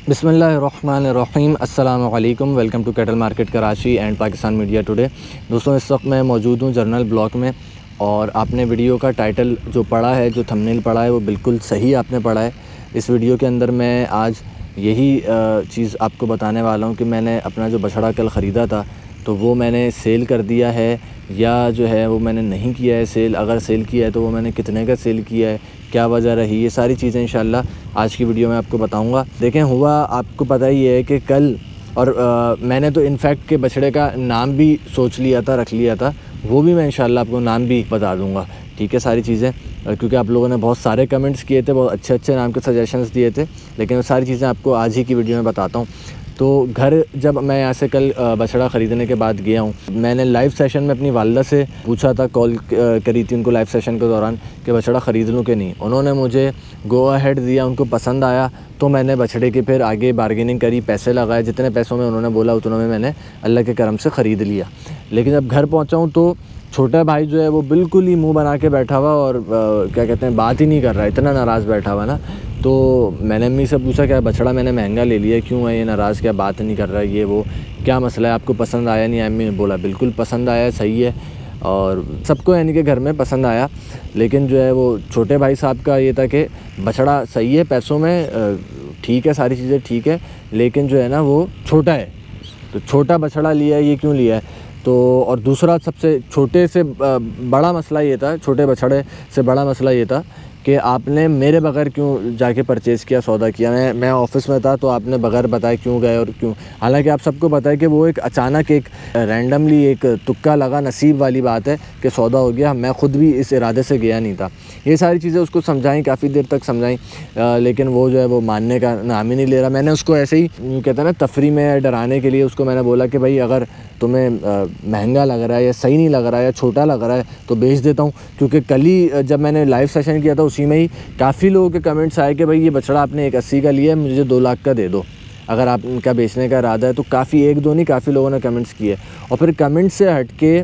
بسم اللہ الرحمن الرحیم۔ السلام علیکم، welcome to cattle market Karachi and Pakistan media today. دوستوں، اس وقت میں موجود ہوں جرنل بلاک میں، اور آپ نے ویڈیو کا ٹائٹل جو پڑھا ہے، جو تھمبنیل پڑھا ہے، وہ بالکل صحیح آپ نے پڑھا ہے۔ اس ویڈیو کے اندر میں آج یہی چیز آپ کو بتانے والا ہوں کہ میں نے اپنا جو بچھڑا کل خریدا تھا تو وہ میں نے سیل کر دیا ہے یا جو ہے وہ میں نے نہیں کیا ہے سیل۔ اگر سیل کیا ہے تو وہ میں نے کتنے کا سیل کیا ہے، کیا وجہ رہی، یہ ساری چیزیں انشاءاللہ آج کی ویڈیو میں آپ کو بتاؤں گا۔ دیکھیں، ہوا آپ کو پتہ ہی ہے کہ کل، اور میں نے تو انفیکٹ کہ بچھڑے کا نام بھی سوچ لیا تھا، رکھ لیا تھا، وہ بھی میں انشاءاللہ آپ کو نام بھی بتا دوں گا، ٹھیک ہے، ساری چیزیں، کیونکہ آپ لوگوں نے بہت سارے کمنٹس کیے تھے، بہت اچھے اچھے نام کے سجیشنز دیے تھے، لیکن وہ ساری چیزیں آپ کو آج ہی کی ویڈیو میں بتاتا ہوں۔ تو گھر جب میں یہاں سے کل بچھڑا خریدنے کے بعد گیا ہوں، میں نے لائیو سیشن میں اپنی والدہ سے پوچھا تھا، کال کری تھی ان کو لائیو سیشن کے دوران کہ بچھڑا خرید لوں کہ نہیں۔ انہوں نے مجھے گو اہیڈ دیا، ان کو پسند آیا تو میں نے بچھڑے کی پھر آگے بارگیننگ کری، پیسے لگائے، جتنے پیسوں میں انہوں نے بولا اتنوں میں نے اللہ کے کرم سے خرید لیا۔ لیکن جب گھر پہنچا ہوں تو چھوٹا بھائی جو ہے وہ بالکل ہی منہ بنا کے بیٹھا ہوا، اور کیا کہتے ہیں، بات ہی نہیں کر رہا، اتنا ناراض بیٹھا ہوا نا۔ تو میں نے امی سے پوچھا کہ بچھڑا میں نے مہنگا لے لیا، کیوں ہے یہ ناراض، کیا بات نہیں کر رہا ہے، یہ وہ کیا مسئلہ ہے، آپ کو پسند آیا نہیں؟ امی نے بولا بالکل پسند آیا، صحیح ہے، اور سب کو یعنی کہ گھر میں پسند آیا۔ لیکن جو ہے وہ چھوٹے بھائی صاحب کا یہ تھا کہ بچھڑا صحیح ہے، پیسوں میں ٹھیک ہے، ساری چیزیں ٹھیک ہے، لیکن جو ہے نا وہ چھوٹا ہے، تو چھوٹا بچھڑا لیا ہے، یہ کیوں لیا ہے؟ تو اور دوسرا سب سے چھوٹے سے بڑا مسئلہ یہ تھا، چھوٹے بچھڑے سے بڑا مسئلہ یہ تھا کہ آپ نے میرے بغیر کیوں جا کے پرچیز کیا، سودا کیا؟ میں آفس میں تھا تو آپ نے بغیر بتائے کیوں گئے اور کیوں؟ حالانکہ آپ سب کو پتہ ہے کہ وہ ایک اچانک، ایک رینڈملی، ایک تکا لگا، نصیب والی بات ہے کہ سودا ہو گیا، میں خود بھی اس ارادے سے گیا نہیں تھا۔ یہ ساری چیزیں اس کو سمجھائیں، کافی دیر تک سمجھائیں، لیکن وہ جو ہے وہ ماننے کا نام ہی نہیں لے رہا۔ میں نے اس کو ایسے ہی کہتا ہے نا، تفریح میں ڈرانے کے لیے اس کو میں نے بولا کہ بھائی اگر تمہیں مہنگا لگ رہا ہے یا صحیح نہیں لگ رہا ہے یا چھوٹا لگ رہا ہے تو بیچ دیتا ہوں، کیونکہ کل ہی جب میں نے لائیو سیشن کیا تھا اسی میں ہی کافی لوگوں کے کمنٹس آئے کہ بھائی یہ بچھڑا آپ نے 180 کا لیا ہے، مجھے 2 لاکھ کا دے دو اگر آپ ان کا بیچنے کا ارادہ ہے۔ تو کافی، ایک دو نہیں، کافی لوگوں نے کمنٹس کیے، اور پھر کمنٹ سے ہٹ کے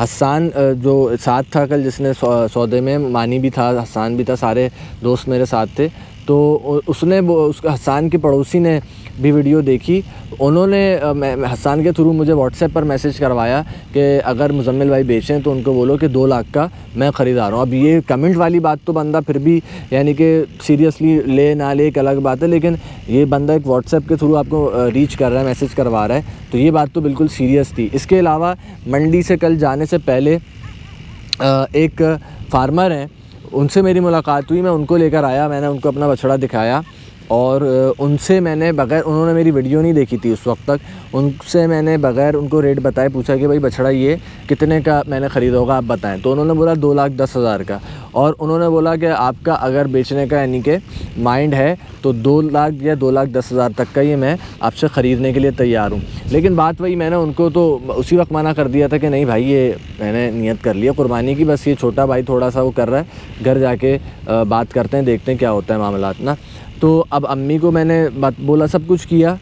حسان جو ساتھ تھا کل، جس نے سودے میں، مانی بھی تھا، حسان بھی تھا، سارے دوست میرے ساتھ تھے، تو اس نے حسان کے پڑوسی نے بھی ویڈیو دیکھی، انہوں نے حسان کے تھرو مجھے واٹس ایپ پر میسج کروایا کہ اگر مزمل بھائی بیچیں تو ان کو بولو کہ 2 لاکھ کا میں خریدا رہا ہوں۔ اب یہ کمنٹ والی بات تو بندہ پھر بھی یعنی کہ سیریسلی لے نہ لے ایک الگ بات ہے، لیکن یہ بندہ ایک واٹس ایپ کے تھرو آپ کو ریچ کر رہا ہے، میسج کروا رہا ہے، تو یہ بات تو بالکل سیریس تھی۔ اس کے علاوہ منڈی سے کل جانے سے پہلے ایک فارمر ہیں، ان سے میری ملاقات ہوئی، میں ان کو لے کر آیا، میں نے ان کو اپنا بچھڑا دکھایا، اور ان سے میں نے بغیر، انہوں نے میری ویڈیو نہیں دیکھی تھی اس وقت تک، ان سے میں نے بغیر ان کو ریٹ بتائے پوچھا کہ بھائی بچھڑا یہ کتنے کا میں نے خریدا ہوگا، آپ بتائیں۔ تو انہوں نے بولا 2,10,000 کا، اور انہوں نے بولا کہ آپ کا اگر بیچنے کا یعنی کہ مائنڈ ہے تو 2 لاکھ یا 2,10,000 تک کا یہ میں آپ سے خریدنے کے لیے تیار ہوں۔ لیکن بات وہی، میں نے ان کو تو اسی وقت منع کر دیا تھا کہ نہیں بھائی، یہ میں نے نیت کر لیا قربانی کی، بس یہ چھوٹا بھائی تھوڑا سا وہ کر رہا ہے، گھر جا کے بات کرتے ہیں، دیکھتے ہیں کیا ہوتا ہے معاملات نا۔ تو اب امی کو میں نے بولا، سب کچھ کیا،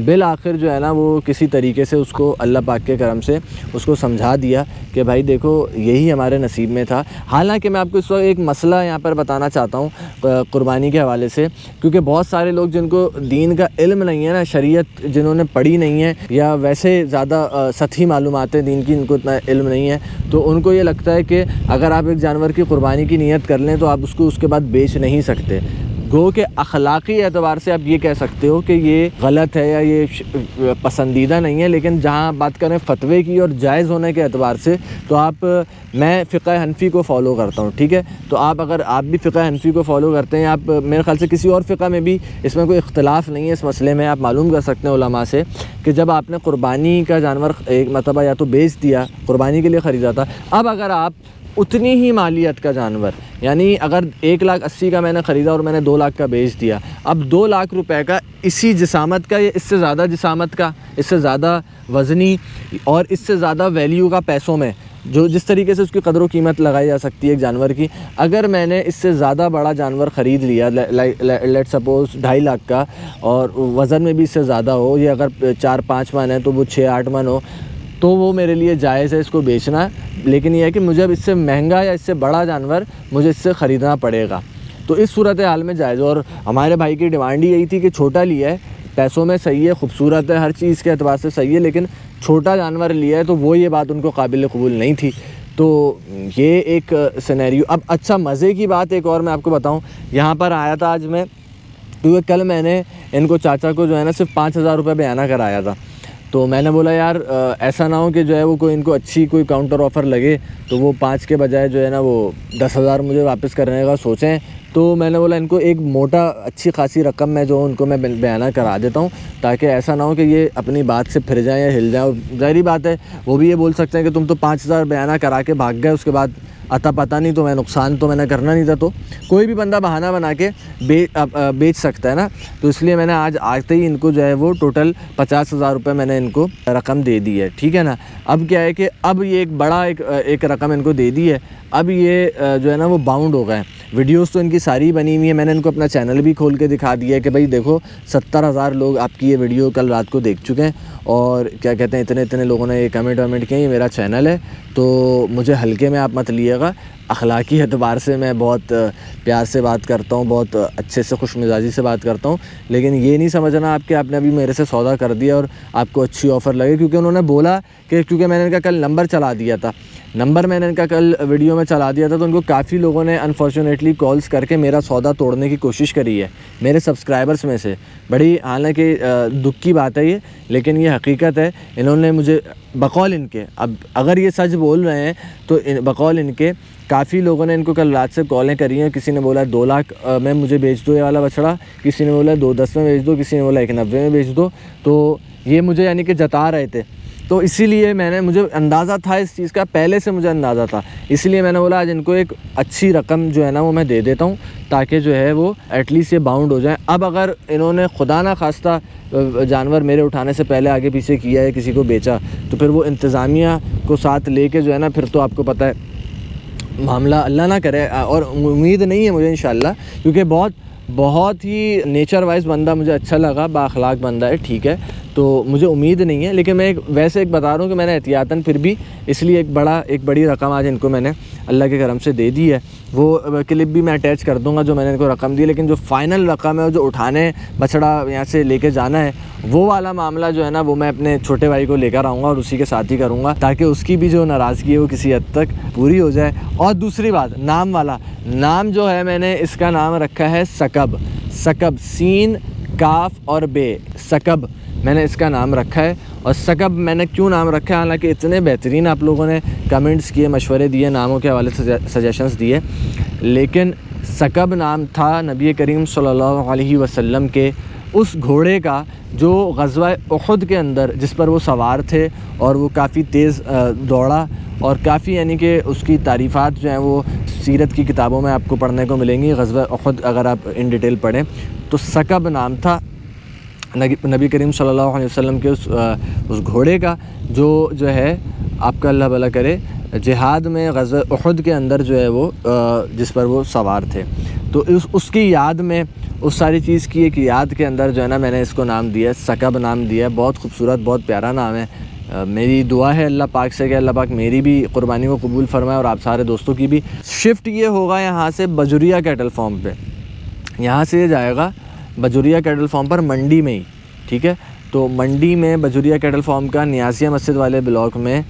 بالآخر جو ہے نا وہ کسی طریقے سے اس کو اللہ پاک کے کرم سے اس کو سمجھا دیا کہ بھائی دیکھو یہی ہمارے نصیب میں تھا۔ حالانکہ میں آپ کو اس وقت ایک مسئلہ یہاں پر بتانا چاہتا ہوں قربانی کے حوالے سے، کیونکہ بہت سارے لوگ جن کو دین کا علم نہیں ہے نا، شریعت جنہوں نے پڑھی نہیں ہے، یا ویسے زیادہ سطحی معلومات ہیں دین کی، ان کو اتنا علم نہیں ہے، تو ان کو یہ لگتا ہے کہ اگر آپ ایک جانور کی قربانی کی نیت کر لیں تو آپ اس کو اس کے بعد بیچ نہیں سکتے۔ گو کہ اخلاقی اعتبار سے آپ یہ کہہ سکتے ہو کہ یہ غلط ہے یا یہ پسندیدہ نہیں ہے، لیکن جہاں بات کریں فتوے کی اور جائز ہونے کے اعتبار سے، تو میں فقہ حنفی کو فالو کرتا ہوں، ٹھیک ہے؟ تو اگر آپ بھی فقہ حنفی کو فالو کرتے ہیں، آپ میرے خیال سے کسی اور فقہ میں بھی اس میں کوئی اختلاف نہیں ہے اس مسئلے میں، آپ معلوم کر سکتے ہیں علماء سے کہ جب آپ نے قربانی کا جانور ایک مرتبہ یا تو بیچ دیا، قربانی کے لیے خریدا تھا، اب اگر آپ اتنی ہی مالیت کا جانور، یعنی اگر 1,80,000 کا میں نے خریدا اور میں نے 2 لاکھ کا بیچ دیا، اب 2 لاکھ روپے کا اسی جسامت کا یا اس سے زیادہ جسامت کا، اس سے زیادہ وزنی اور اس سے زیادہ ویلیو کا پیسوں میں، جو جس طریقے سے اس کی قدر و قیمت لگائی جا سکتی ہے ایک جانور کی، اگر میں نے اس سے زیادہ بڑا جانور خرید لیا، لیٹ سپوز 2.5 لاکھ کا، اور وزن میں بھی اس سے زیادہ ہو، یہ اگر 4-5 من ہے تو وہ 6-8 من ہو، تو وہ میرے لیے جائز ہے اس کو بیچنا، لیکن یہ ہے کہ مجھے اب اس سے مہنگا یا اس سے بڑا جانور مجھے اس سے خریدنا پڑے گا، تو اس صورتحال میں جائز۔ اور ہمارے بھائی کی ڈیمانڈ ہی یہی تھی کہ چھوٹا لیا ہے پیسوں میں صحیح ہے, خوبصورت ہے, ہر چیز کے اعتبار سے صحیح ہے, لیکن چھوٹا جانور لیا ہے تو وہ یہ بات ان کو قابل قبول نہیں تھی. تو یہ ایک سینیریو. اب اچھا مزے کی بات ایک اور میں آپ کو بتاؤں, یہاں پر آیا تھا آج میں, کیونکہ کل میں نے ان کو چاچا کو جو ہے نا صرف 5,000 روپے بیانہ کرایا تھا. تو میں نے بولا یار ایسا نہ ہو کہ جو ہے وہ کوئی ان کو اچھی کوئی کاؤنٹر آفر لگے تو وہ 5 کے بجائے جو ہے نا وہ 10,000 مجھے واپس کرنے کا سوچیں. تو میں نے بولا ان کو ایک موٹا اچھی خاصی رقم میں جو ان کو میں بیانہ کرا دیتا ہوں, تاکہ ایسا نہ ہو کہ یہ اپنی بات سے پھر جائیں یا ہل جائیں. ظاہری بات ہے وہ بھی یہ بول سکتے ہیں کہ تم تو 5,000 بیانہ کرا کے بھاگ گئے, اس کے بعد عطا پتہ نہیں, تو میں نقصان تو میں نے کرنا نہیں تھا. تو کوئی بھی بندہ بہانہ بنا کے بیچ سکتا ہے نا. تو اس لیے میں نے آج آتے ہی ان کو جو ہے وہ ٹوٹل 50,000 روپے میں نے ان کو رقم دے دی ہے, ٹھیک ہے نا. اب کیا ہے کہ اب یہ ایک بڑا ایک رقم ان کو دے دی ہے. اب یہ جو ہے نا وہ باؤنڈ ہو گئے. ویڈیوز تو ان کی ساری بنی ہوئی ہیں, میں نے ان کو اپنا چینل بھی کھول کے دکھا دیا ہے کہ بھائی دیکھو 70,000 لوگ آپ کی یہ ویڈیو کل رات کو دیکھ چکے ہیں, اور کیا کہتے ہیں اتنے لوگوں نے یہ کمنٹ کیے, یہ میرا چینل ہے تو مجھے ہلکے میں آپ مت لیے گا. اخلاقی اعتبار سے میں بہت پیار سے بات کرتا ہوں, بہت اچھے سے خوش مزاجی سے بات کرتا ہوں, لیکن یہ نہیں سمجھنا آپ کہ آپ نے ابھی میرے سے سودا کر دیا اور آپ کو اچھی آفر لگے. کیونکہ انہوں نے بولا کہ کیونکہ میں نے ان کا کل نمبر چلا دیا تھا, میں نے ان کا کل ویڈیو میں چلا دیا تھا, تو ان کو کافی لوگوں نے انفارچونیٹلی کالز کر کے میرا سودا توڑنے کی کوشش کری ہے میرے سبسکرائبرز میں سے. بڑی حالانکہ دکھ کی بات ہے یہ, لیکن یہ حقیقت ہے. انہوں نے مجھے بقول ان کے, اب اگر یہ سچ بول رہے ہیں تو بقول ان کے کافی لوگوں نے ان کو کل رات سے کالیں کری ہیں. کسی نے بولا 2 لاکھ میں مجھے بیچ دو یہ والا بچڑا, کسی نے بولا 210 میں بیچ دو, کسی نے بولا 190 میں بیچ دو. تو یہ مجھے یعنی کہ جتا رہے تھے. تو اسی لیے مجھے اندازہ تھا اس چیز کا, پہلے سے مجھے اندازہ تھا, اسی لیے میں نے بولا آج ان کو ایک اچھی رقم جو ہے نا وہ میں دے دیتا ہوں, تاکہ جو ہے وہ ایٹ لیسٹ یہ باؤنڈ ہو جائیں. اب اگر انہوں نے خدا نہ خواستہ جانور میرے اٹھانے سے پہلے آگے پیچھے کیا ہے, کسی کو بیچا, تو پھر وہ انتظامیہ کو ساتھ لے کے جو ہے نا پھر تو آپ کو پتہ ہے معاملہ اللہ نہ کرے, اور امید نہیں ہے مجھے انشاءاللہ, کیونکہ بہت ہی نیچر وائز بندہ مجھے اچھا لگا, با اخلاق بندہ ہے, ٹھیک ہے. تو مجھے امید نہیں ہے, لیکن میں ویسے ایک بتا رہا ہوں کہ میں نے احتیاطاً پھر بھی اس لیے ایک بڑی رقم آج ان کو میں نے اللہ کے کرم سے دے دی ہے. وہ کلپ بھی میں اٹیچ کر دوں گا جو میں نے ان کو رقم دی, لیکن جو فائنل رقم ہے جو اٹھانے بچڑا یہاں سے لے کے جانا ہے, وہ والا معاملہ جو ہے نا وہ میں اپنے چھوٹے بھائی کو لے کر آؤں گا اور اسی کے ساتھ ہی کروں گا, تاکہ اس کی بھی جو ناراضگی ہے وہ کسی حد تک پوری ہو جائے. اور دوسری بات, نام والا نام جو ہے, میں نے اس کا نام رکھا ہے سکب. سین کاف اور بے, سکب میں نے اس کا نام رکھا ہے. اور سکب میں نے کیوں نام رکھا ہے, حالانکہ اتنے بہترین آپ لوگوں نے کمنٹس کیے, مشورے دیے, ناموں کے حوالے سے سجیشنز دیے, لیکن سکب نام تھا نبی کریم صلی اللہ علیہ وسلم کے اس گھوڑے کا جو غزوہ احد کے اندر جس پر وہ سوار تھے, اور وہ کافی تیز دوڑا, اور کافی یعنی کہ اس کی تعریفات جو ہیں وہ سیرت کی کتابوں میں آپ کو پڑھنے کو ملیں گی. غزوہ احد اگر آپ ان ڈیٹیل پڑھیں تو سکب نام تھا نبی کریم صلی اللہ علیہ وسلم کے اس گھوڑے کا, جو ہے آپ کا اللہ بھلا کرے, جہاد میں غزوہ احد کے اندر جو ہے وہ جس پر وہ سوار تھے. تو اس کی یاد میں, اس ساری چیز کی ایک یاد کے اندر جو ہے نا میں نے اس کو نام دیا, سکب نام دیا. بہت خوبصورت, بہت پیارا نام ہے. میری دعا ہے اللہ پاک سے کہ اللہ پاک میری بھی قربانی کو قبول فرمائے اور آپ سارے دوستوں کی بھی. شفٹ یہ ہوگا یہاں سے بجوریہ کیٹل فارم پہ, یہاں سے یہ جائے گا بجوریہ کیٹل فارم پر منڈی میں ہی, ٹھیک ہے. تو منڈی میں بجوریہ کیٹل فارم کا نیازیہ مسجد والے بلاک میں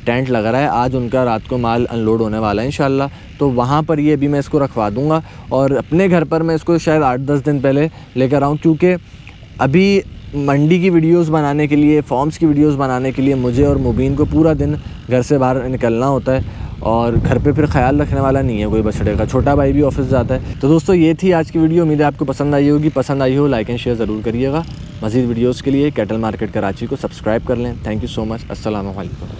ٹینٹ لگ رہا ہے. آج ان کا رات کو مال ان لوڈ ہونے والا ہے انشاءاللہ, تو وہاں پر یہ بھی میں اس کو رکھوا دوں گا. اور اپنے گھر پر میں اس کو شاید 8-10 دن پہلے لے کر آؤں, کیونکہ ابھی منڈی کی ویڈیوز بنانے کے لیے, فارمز کی ویڈیوز بنانے کے لیے مجھے اور مبین کو پورا دن گھر سے باہر نکلنا ہوتا ہے, اور گھر پہ پھر خیال رکھنے والا نہیں ہے کوئی بچڑے کا. چھوٹا بھائی بھی آفس جاتا ہے. تو دوستو یہ تھی آج کی ویڈیو, امید ہے آپ کو پسند آئی ہوگی. پسند آئی ہو لائک اینڈ شیئر ضرور کریے گا. مزید ویڈیوز کے لیے کیٹل مارکیٹ کراچی کو سبسکرائب کر لیں. تھینک یو سو مچ. السلام علیکم.